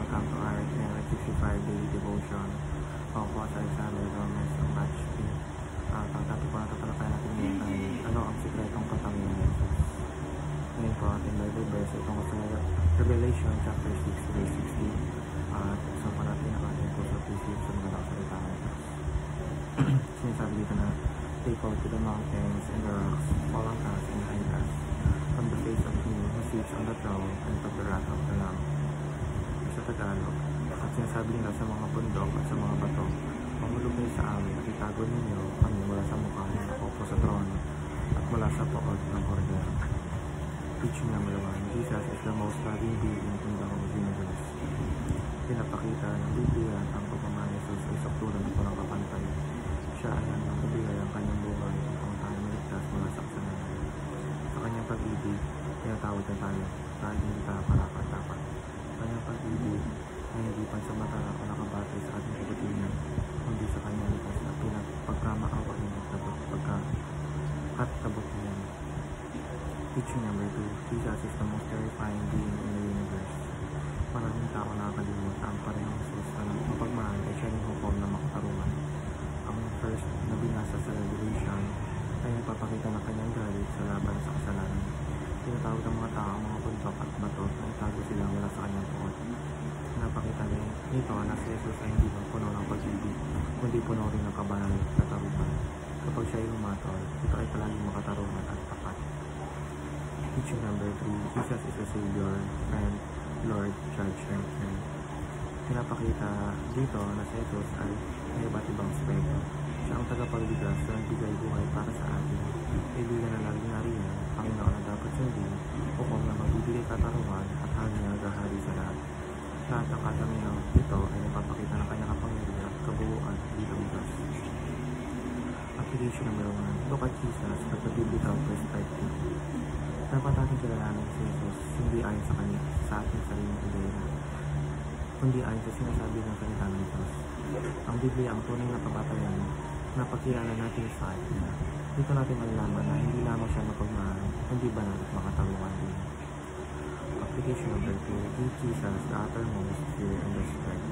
Welcome to our 365 Daily Devotion. Ako po sa Alexander Gomez ng Batch B. Ang topic po na tatalakayan natin ngayon ay ano ang sikretong katangian ni Jesus. Ngayon po ating Bible verse itong sa Revelation chapter 6 verse 16. At isang pa natin ang ating po sa PCF sa mga nakasalita ng Diyos. Sinasabi dito na they call to the mountains and the rocks fall on us and hide us from the face of him who sits on the throne and from the wrath of the Lamb. Sa Tagalog, at sinasabi nila sa mga bundok at sa mga bato, mahulog kayo sa amin at itago ninyo kami mula sa mukha ng ako sa trono at mula sa pood ng Kordero. Teaching number 1, Jesus is the most loving being in the whole universe. Pinapakita ng Biblia ang pagmamahal ni Jesus ay sakturan ito ng kapantay. Siya ay ang nagbibigay ang kanyang buhay upang tayo maligtas mula sa kasalanan. Sa kanyang pag-ibig, tinatawag na tayo dahil hindi tayo karapat-dapat. Kanyang pag-ibig ay hindi pansamantala o nakabatay sa ating kabutihan, kundi sa kanyang likas na pinagpagkamaawain at kabutihan. Teaching number 2, Jesus is the most terrifying being in the universe. Maraming tao nakakalimut ang parehong Jesus na mapagmahal ay siya rin hukom na makatarungan. Ang first na binasa sa Revelation ay nagpapakita ng kanyang galit sa laban sa kasalanan. Tinatawag ng mga tao ang mga bundok at bato na itago sila mula sa kanyang puot. Napakita nito na si Jesus ay hindi lang puno ng pag-ibig, kundi puno rin ng kabanal at kataruhan. Kapag siya ay humatol, ito ay palaging makatarungan at tapat. Teaching number 3, Jesus is the Savior, and Lord, Judge, and Friend. Pinapakita dito na si Jesus ay may iba't ibang aspekto. Siya ang tagapagligtas na nagbigay buhay para sa atin. Kaibigan na laging nariyan, Panginoon na dapat sundin, upang na magbibigay katarungan at hangin na naghahari sa lahat. Lahat ng katangian ito ay nagpapakita ng kanyang kapangyarihan at kabuuan bilang Diyos. Application number 1, look at Jesus from the biblical perspective. Dapat natin kilalanin si Jesus hindi ayon sa kanya, sa ating sariling ideya, kundi ayon sa sinasabi ng salita ng Diyos. Ang Biblia ang tunay na pabatayan na pagkilala natin sa kanya. Dito natin malalaman na hindi lamang siya mapagmahal, kundi banal at makatarungan din. Application number 2, give Jesus the uttermost fear and respect.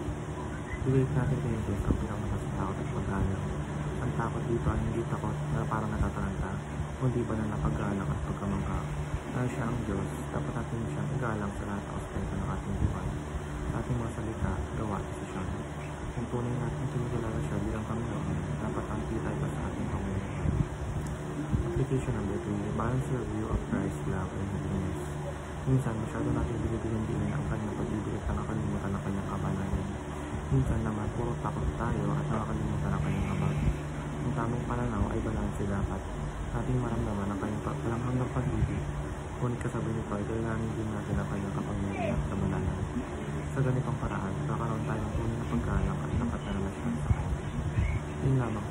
Iwait natin kay Jesus ang pinakamataas na takot at paggalang. Ang takot dito ay hindi takot na parang natataranta, kundi banal na paggalang at pagkamangka. Dahil siya ang Diyos, dapat natin siyang igalang sa lahat ng aspekto ng ating buhay, sa ating mga salita, gawa at desisyon. Kung tunay natin kinikilala siya bilang Panginoon, dapat ang kitay pa sa ating pangyayari. Application number 3, balance your view of Christ's love and happiness. Minsan, masyado natin binibigyan ang kanyang pag-ibig at nakakalimutan ng kanyang kabanalan. Minsan naman, puro takot tayo at nakakalimutan ang kanyang habag. Ang tamang pananaw ay balanse dapat. Ating maramdaman ang kanyang palanghang pag-ibig. Ngunit kasabay nito ay kailangan din natin ang kanyang kapangyarihan at kabanalan. Sa ganitong paraan, kakaroon tayong tunay na paggalang at dapat na relasyon sa kanya. Yun lamang